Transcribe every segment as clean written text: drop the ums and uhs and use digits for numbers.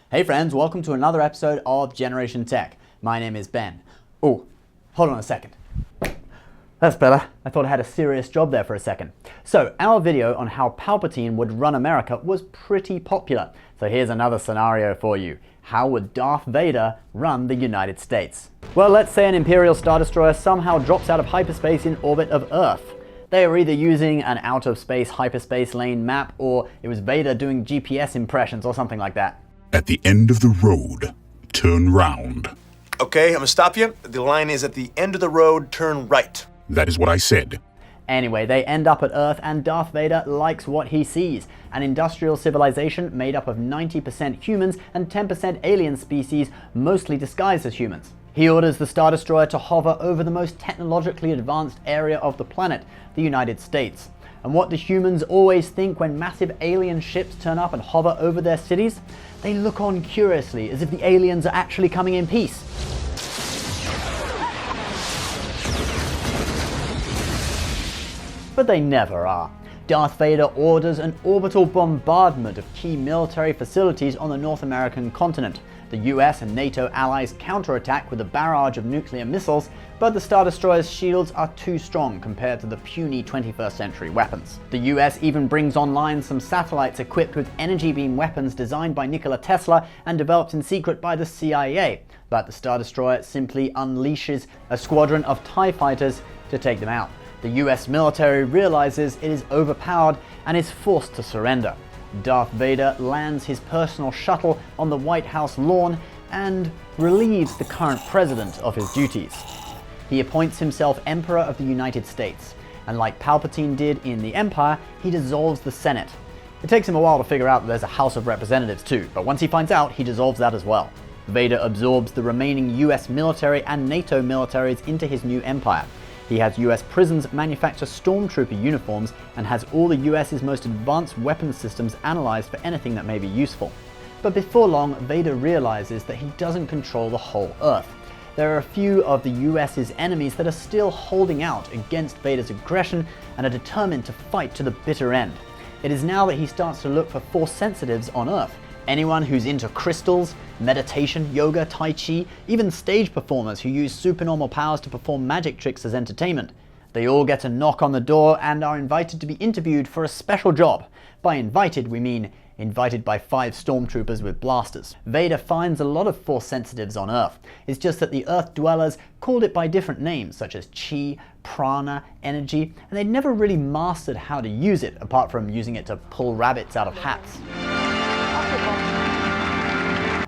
Hey friends, welcome to another episode of Generation Tech. My name is Ben. Oh, hold on a second. That's better. I thought I had a serious job there for a second. So, our video on how Palpatine would run America was pretty popular. So here's another scenario for you. How would Darth Vader run the United States? Well, let's say an Imperial Star Destroyer somehow drops out of hyperspace in orbit of Earth. They were either using an out-of-space hyperspace lane map, or it was Vader doing GPS impressions or something like that. At the end of the road, turn round. Okay, I'm gonna stop you. The line is at the end of the road, turn right. That is what I said. Anyway, they end up at Earth and Darth Vader likes what he sees. An industrial civilization made up of 90% humans and 10% alien species, mostly disguised as humans. He orders the Star Destroyer to hover over the most technologically advanced area of the planet, the United States. And what do humans always think when massive alien ships turn up and hover over their cities? They look on curiously, as if the aliens are actually coming in peace. But they never are. Darth Vader orders an orbital bombardment of key military facilities on the North American continent. The US and NATO allies counterattack with a barrage of nuclear missiles, but the Star Destroyer's shields are too strong compared to the puny 21st century weapons. The US even brings online some satellites equipped with energy beam weapons designed by Nikola Tesla and developed in secret by the CIA, but the Star Destroyer simply unleashes a squadron of TIE fighters to take them out. The US military realizes it is overpowered and is forced to surrender. Darth Vader lands his personal shuttle on the White House lawn and relieves the current president of his duties. He appoints himself Emperor of the United States, and like Palpatine did in the Empire, he dissolves the Senate. It takes him a while to figure out that there's a House of Representatives too, but once he finds out, he dissolves that as well. Vader absorbs the remaining US military and NATO militaries into his new empire. He has US prisons manufacture stormtrooper uniforms and has all the US's most advanced weapons systems analyzed for anything that may be useful. But before long, Vader realizes that he doesn't control the whole Earth. There are a few of the US's enemies that are still holding out against Vader's aggression and are determined to fight to the bitter end. It is now that he starts to look for Force sensitives on Earth. Anyone who's into crystals, meditation, yoga, tai chi, even stage performers who use supernormal powers to perform magic tricks as entertainment. They all get a knock on the door and are invited to be interviewed for a special job. By invited, we mean invited by 5 stormtroopers with blasters. Vader finds a lot of Force sensitives on Earth. It's just that the Earth dwellers called it by different names such as chi, prana, energy, and they'd never really mastered how to use it apart from using it to pull rabbits out of hats.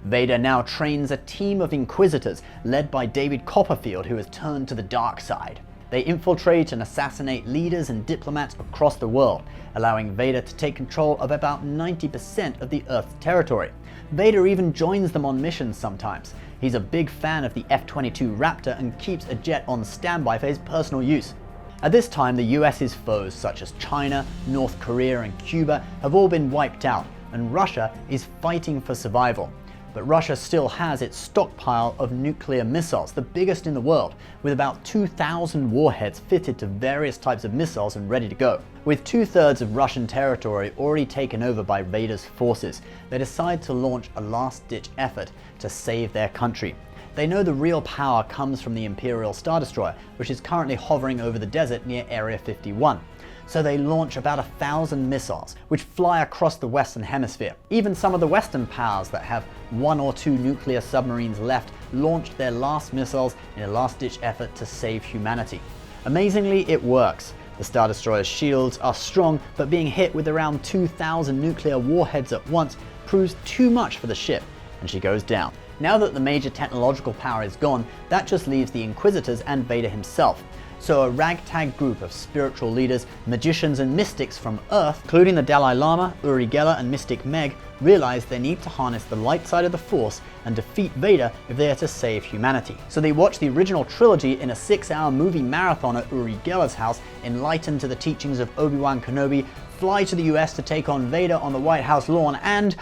Vader now trains a team of inquisitors led by David Copperfield, who has turned to the dark side. They infiltrate and assassinate leaders and diplomats across the world, allowing Vader to take control of about 90% of the Earth's territory. Vader even joins them on missions sometimes. He's a big fan of the F-22 Raptor and keeps a jet on standby for his personal use. At this time, the US's foes such as China, North Korea and Cuba have all been wiped out, and Russia is fighting for survival. But Russia still has its stockpile of nuclear missiles, the biggest in the world, with about 2,000 warheads fitted to various types of missiles and ready to go. With 2/3 of Russian territory already taken over by Vader's forces, they decide to launch a last-ditch effort to save their country. They know the real power comes from the Imperial Star Destroyer, which is currently hovering over the desert near Area 51. So they launch about 1,000 missiles, which fly across the Western Hemisphere. Even some of the Western powers that have 1 or 2 nuclear submarines left launched their last missiles in a last-ditch effort to save humanity. Amazingly, it works. The Star Destroyer's shields are strong, but being hit with around 2,000 nuclear warheads at once proves too much for the ship, and she goes down. Now that the major technological power is gone, that just leaves the Inquisitors and Vader himself. So a ragtag group of spiritual leaders, magicians and mystics from Earth, including the Dalai Lama, Uri Geller and Mystic Meg, realize they need to harness the light side of the Force and defeat Vader if they are to save humanity. So they watch the original trilogy in a 6-hour movie marathon at Uri Geller's house, enlightened to the teachings of Obi-Wan Kenobi, fly to the US to take on Vader on the White House lawn, and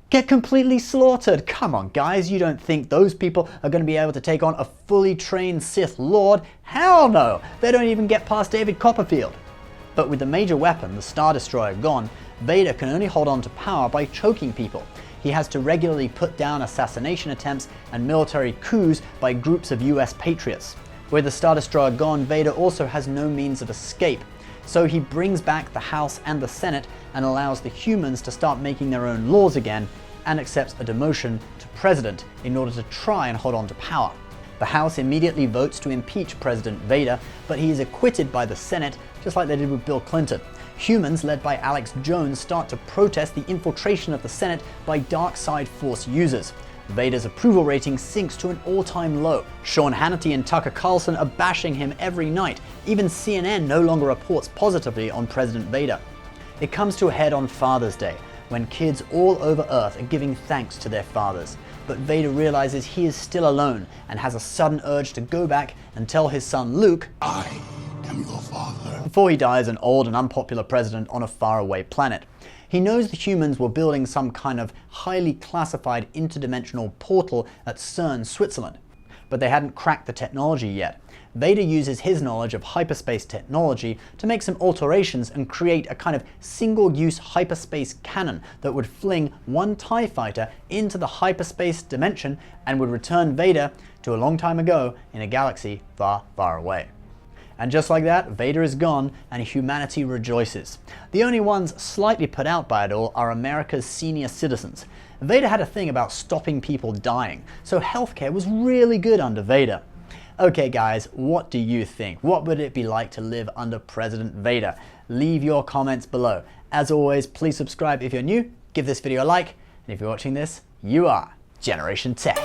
get completely slaughtered. Come on guys, you don't think those people are going to be able to take on a fully trained Sith Lord? Hell no! They don't even get past David Copperfield. But with the major weapon, the Star Destroyer, gone, Vader can only hold on to power by choking people. he has to regularly put down assassination attempts and military coups by groups of US patriots. With the Star Destroyer gone, Vader also has no means of escape. So he brings back the House and the Senate and allows the humans to start making their own laws again, and accepts a demotion to president in order to try and hold on to power. The House immediately votes to impeach President Vader, but he is acquitted by the Senate, just like they did with Bill Clinton. Humans, led by Alex Jones, start to protest the infiltration of the Senate by dark side force users. Vader's approval rating sinks to an all-time low. Sean Hannity and Tucker Carlson are bashing him every night. Even CNN no longer reports positively on President Vader. It comes to a head on Father's Day, when kids all over Earth are giving thanks to their fathers. But Vader realizes he is still alone and has a sudden urge to go back and tell his son Luke, I am your father. before he dies an old and unpopular president on a faraway planet. He knows the humans were building some kind of highly classified interdimensional portal at CERN, Switzerland, but they hadn't cracked the technology yet. Vader uses his knowledge of hyperspace technology to make some alterations and create a kind of single-use hyperspace cannon that would fling one TIE fighter into the hyperspace dimension and would return Vader to a long time ago in a galaxy far, far away. And just like that, Vader is gone and humanity rejoices. The only ones slightly put out by it all are America's senior citizens. Vader had a thing about stopping people dying, so healthcare was really good under Vader. Okay guys, what do you think? What would it be like to live under President Vader? Leave your comments below. As always, please subscribe if you're new, give this video a like, and if you're watching this, you are Generation Tech.